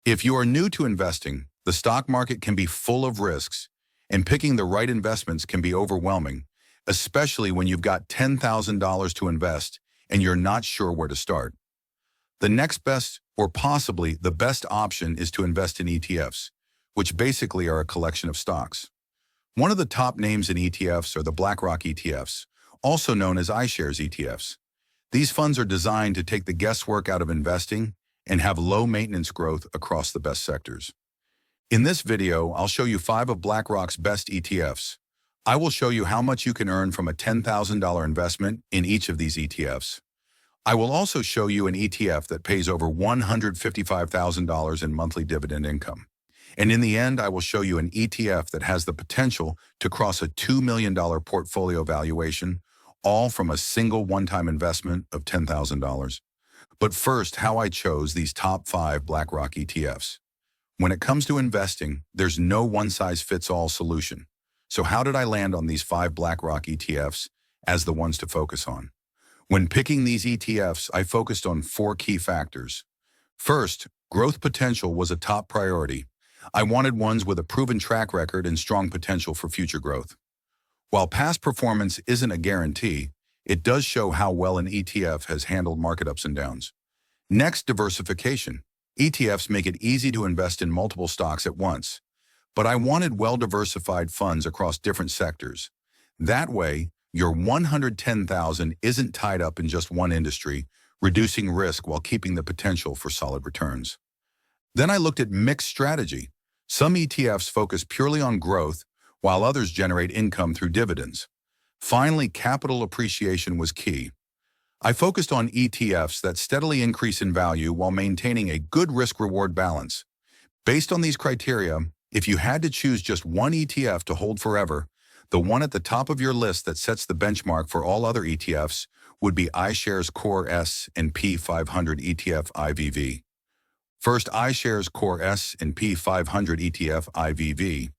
If you are new to investing, the stock market can be full of risks, and picking the right investments can be overwhelming, especially when you've got $10,000 to invest and you're not sure where to start. The next best, or possibly the best option, is to invest in ETFs, which basically are a collection of stocks. One of the top names in ETFs are the BlackRock ETFs, also known as iShares ETFs. These funds are designed to take the guesswork out of investing and have low maintenance growth across the best sectors. In this video, I'll show you 5 of BlackRock's best ETFs. I will show you how much you can earn from a $10,000 investment in each of these ETFs. I will also show you an ETF that pays over $155,000 in monthly dividend income. And in the end, I will show you an ETF that has the potential to cross a $2 million portfolio valuation, all from a single one-time investment of $10,000. But first, how I chose these top 5 BlackRock ETFs. When it comes to investing, there's no one-size-fits-all solution. So how did I land on these 5 BlackRock ETFs as the ones to focus on? When picking these ETFs, I focused on 4 key factors. First, growth potential was a top priority. I wanted ones with a proven track record and strong potential for future growth. While past performance isn't a guarantee, it does show how well an ETF has handled market ups and downs. Next, diversification. ETFs make it easy to invest in multiple stocks at once, but I wanted well-diversified funds across different sectors. That way, your $110,000 isn't tied up in just one industry, reducing risk while keeping the potential for solid returns. Then I looked at mixed strategy. Some ETFs focus purely on growth, while others generate income through dividends. Finally, capital appreciation was key. I focused on ETFs that steadily increase in value while maintaining a good risk-reward balance. Based on these criteria, if you had to choose just one ETF to hold forever, the one at the top of your list that sets the benchmark for all other ETFs would be iShares Core S&P 500 ETF IVV. First, iShares Core S&P 500 ETF IVV.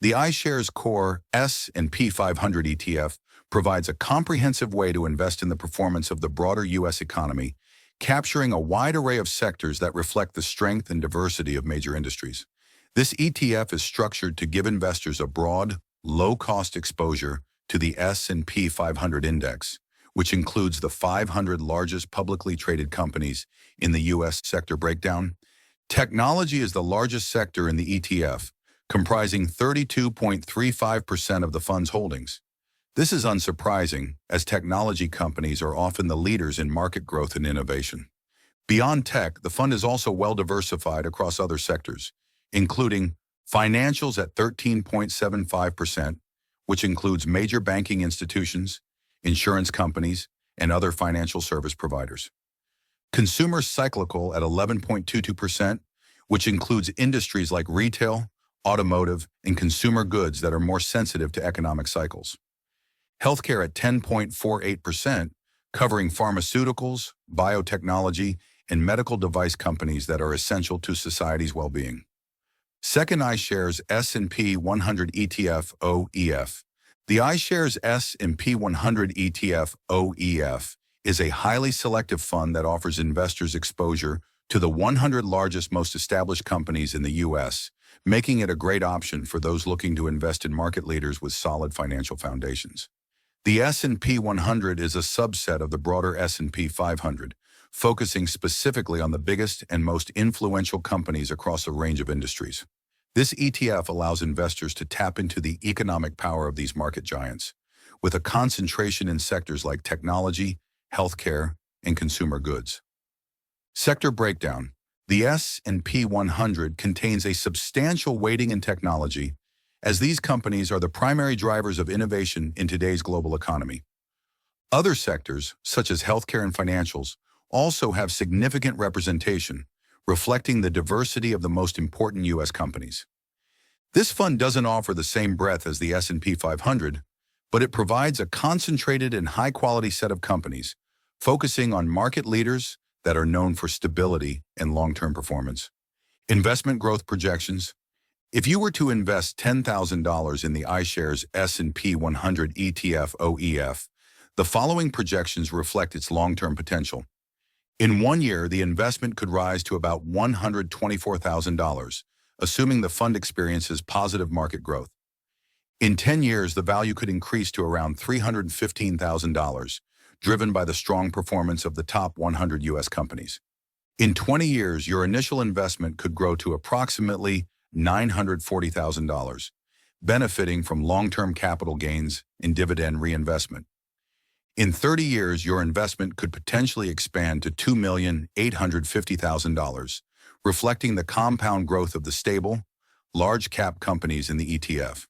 The iShares Core S&P 500 ETF provides a comprehensive way to invest in the performance of the broader U.S. economy, capturing a wide array of sectors that reflect the strength and diversity of major industries. This ETF is structured to give investors a broad, low-cost exposure to the S&P 500 index, which includes the 500 largest publicly traded companies in the U.S. Sector breakdown. Technology is the largest sector in the ETF, comprising 32.35% of the fund's holdings. This is unsurprising, as technology companies are often the leaders in market growth and innovation. Beyond tech, the fund is also well-diversified across other sectors, including financials at 13.75%, which includes major banking institutions, insurance companies, and other financial service providers. Consumer cyclical at 11.22%, which includes industries like retail, automotive, and consumer goods that are more sensitive to economic cycles. Healthcare at 10.48%, covering pharmaceuticals, biotechnology, and medical device companies that are essential to society's well-being. Second, iShares S&P 100 ETF OEF. The iShares S&P 100 ETF OEF is a highly selective fund that offers investors exposure to the 100 largest, most established companies in the U.S., making it a great option for those looking to invest in market leaders with solid financial foundations. The S&P 100 is a subset of the broader S&P 500, focusing specifically on the biggest and most influential companies across a range of industries. This ETF allows investors to tap into the economic power of these market giants, with a concentration in sectors like technology, healthcare, and consumer goods. Sector breakdown. The S&P 100 contains a substantial weighting in technology, as these companies are the primary drivers of innovation in today's global economy. Other sectors, such as healthcare and financials, also have significant representation, reflecting the diversity of the most important U.S. companies. This fund doesn't offer the same breadth as the S&P 500, but it provides a concentrated and high-quality set of companies, focusing on market leaders that are known for stability and long-term performance. Investment growth projections. If you were to invest $10,000 in the iShares S&P 100 ETF OEF, the following projections reflect its long-term potential. In 1 year, the investment could rise to about $124,000, assuming the fund experiences positive market growth. In 10 years, the value could increase to around $315,000, driven by the strong performance of the top 100 U.S. companies. In 20 years, your initial investment could grow to approximately $940,000, benefiting from long-term capital gains and dividend reinvestment. In 30 years, your investment could potentially expand to $2,850,000, reflecting the compound growth of the stable, large-cap companies in the ETF.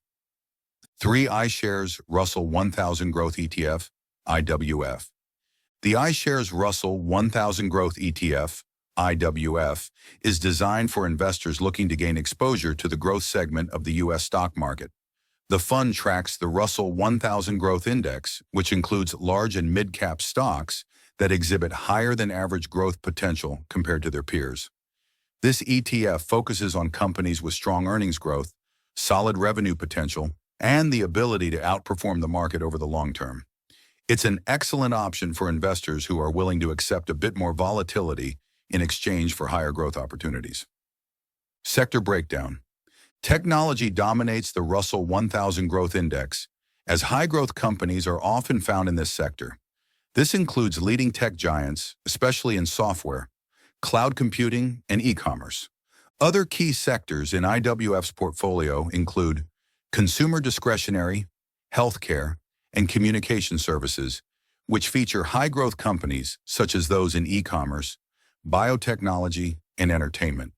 3 iShares Russell 1000 Growth ETF, IWF. The iShares Russell 1000 Growth ETF, IWF, is designed for investors looking to gain exposure to the growth segment of the U.S. stock market. The fund tracks the Russell 1000 Growth Index, which includes large and mid-cap stocks that exhibit higher than average growth potential compared to their peers. This ETF focuses on companies with strong earnings growth, solid revenue potential, and the ability to outperform the market over the long term. It's an excellent option for investors who are willing to accept a bit more volatility in exchange for higher growth opportunities. Sector breakdown. Technology dominates the Russell 1000 Growth Index, as high-growth companies are often found in this sector. This includes leading tech giants, especially in software, cloud computing, and e-commerce. Other key sectors in IWF's portfolio include consumer discretionary, healthcare, and communication services, which feature high-growth companies such as those in e-commerce, biotechnology, and entertainment.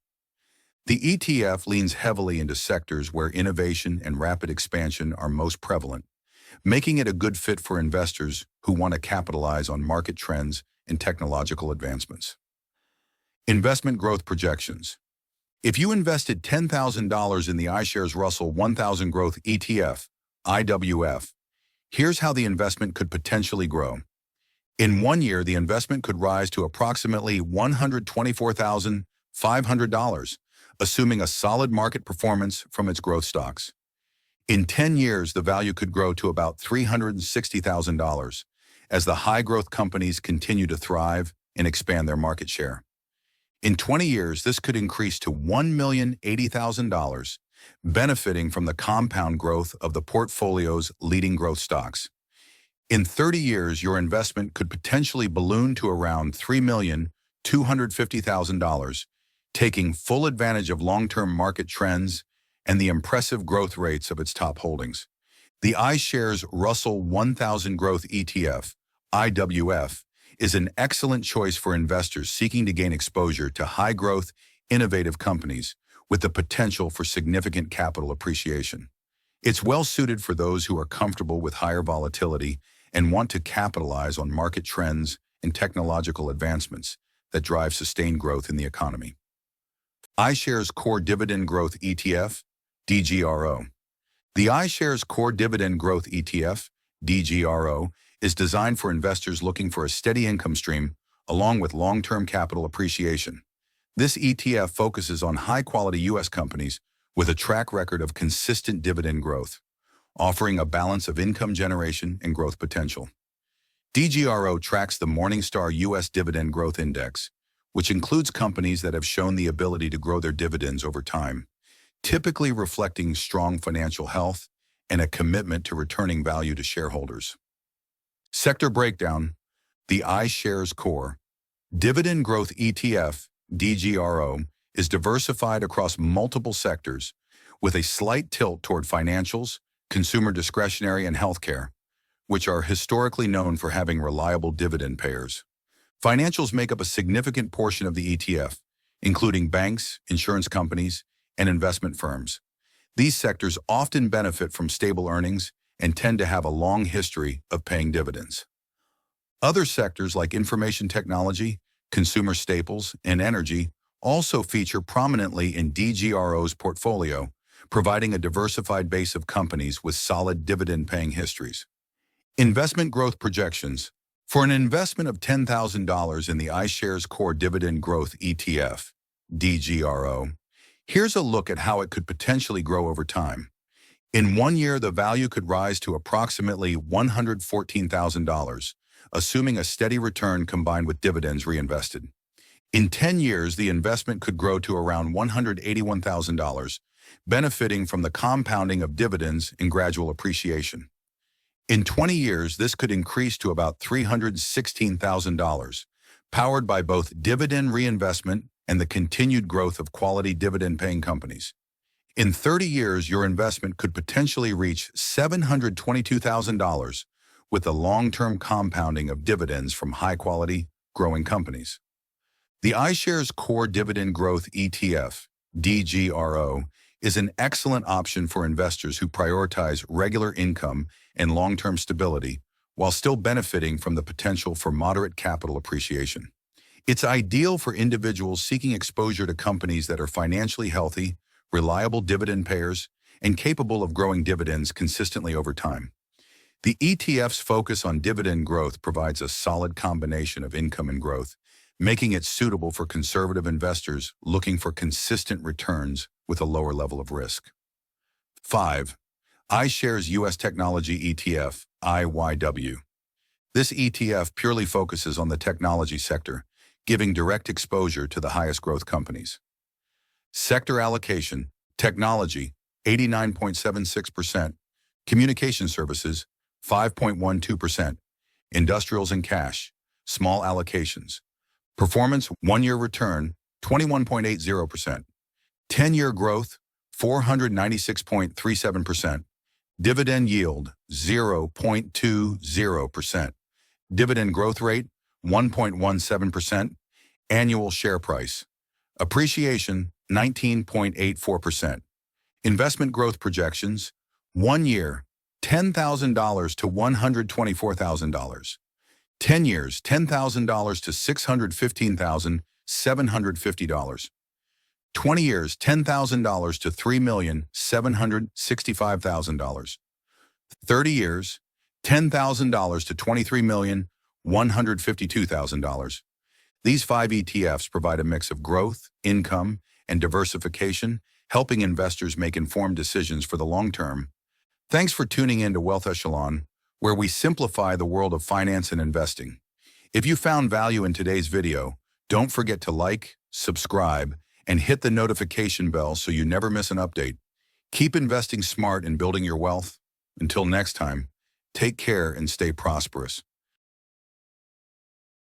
The ETF leans heavily into sectors where innovation and rapid expansion are most prevalent, making it a good fit for investors who want to capitalize on market trends and technological advancements. Investment growth projections. If you invested $10,000 in the iShares Russell 1000 Growth ETF, IWF, here's how the investment could potentially grow. In 1 year, the investment could rise to approximately $124,500, assuming a solid market performance from its growth stocks. In 10 years, the value could grow to about $360,000 as the high-growth companies continue to thrive and expand their market share. In 20 years, this could increase to $1,080,000, benefiting from the compound growth of the portfolio's leading growth stocks. In 30 years, your investment could potentially balloon to around $3,250,000, taking full advantage of long-term market trends and the impressive growth rates of its top holdings. The iShares Russell 1000 Growth ETF, IWF, is an excellent choice for investors seeking to gain exposure to high-growth, innovative companies with the potential for significant capital appreciation. It's well-suited for those who are comfortable with higher volatility and want to capitalize on market trends and technological advancements that drive sustained growth in the economy. iShares Core Dividend Growth ETF, DGRO. The iShares Core Dividend Growth ETF, DGRO, is designed for investors looking for a steady income stream along with long-term capital appreciation. This ETF focuses on high-quality U.S. companies with a track record of consistent dividend growth, offering a balance of income generation and growth potential. DGRO tracks the Morningstar U.S. Dividend Growth Index, which includes companies that have shown the ability to grow their dividends over time, typically reflecting strong financial health and a commitment to returning value to shareholders. Sector breakdown. The iShares Core Dividend Growth ETF, DGRO, is diversified across multiple sectors, with a slight tilt toward financials, consumer discretionary, and healthcare, which are historically known for having reliable dividend payers. Financials make up a significant portion of the ETF, including banks, insurance companies, and investment firms. These sectors often benefit from stable earnings and tend to have a long history of paying dividends. Other sectors like information technology, consumer staples, and energy also feature prominently in DGRO's portfolio, providing a diversified base of companies with solid dividend-paying histories. Investment growth projections. For an investment of $10,000 in the iShares Core Dividend Growth ETF, DGRO, here's a look at how it could potentially grow over time. In 1 year, the value could rise to approximately $114,000, assuming a steady return combined with dividends reinvested. In 10 years, the investment could grow to around $181,000, benefiting from the compounding of dividends and gradual appreciation. In 20 years, this could increase to about $316,000, powered by both dividend reinvestment and the continued growth of quality dividend-paying companies. In 30 years, your investment could potentially reach $722,000 with the long-term compounding of dividends from high-quality, growing companies. The iShares Core Dividend Growth ETF, DGRO, is an excellent option for investors who prioritize regular income and long-term stability while still benefiting from the potential for moderate capital appreciation. It's ideal for individuals seeking exposure to companies that are financially healthy, reliable dividend payers, and capable of growing dividends consistently over time. The ETF's focus on dividend growth provides a solid combination of income and growth, making it suitable for conservative investors looking for consistent returns with a lower level of risk. 5. iShares U.S. Technology ETF, IYW. This ETF purely focuses on the technology sector, giving direct exposure to the highest growth companies. Sector allocation: technology, 89.76%, communication services, 5.12%, industrials and cash, small allocations. Performance: 1-year return, 21.80%. 10-year growth, 496.37%. Dividend yield, 0.20%. Dividend growth rate, 1.17%. Annual share price. Appreciation, 19.84%. Investment growth projections: 1 year, $10,000 to $124,000. 10 years, $10,000 to $615,750. 20 years, $10,000 to $3,765,000. 30 years, $10,000 to $23,152,000. These 5 ETFs provide a mix of growth, income, and diversification, helping investors make informed decisions for the long term. Thanks for tuning in to WealthEchelon, where we simplify the world of finance and investing. If you found value in today's video, don't forget to like, subscribe, and hit the notification bell so you never miss an update. Keep investing smart and building your wealth. Until next time, take care and stay prosperous.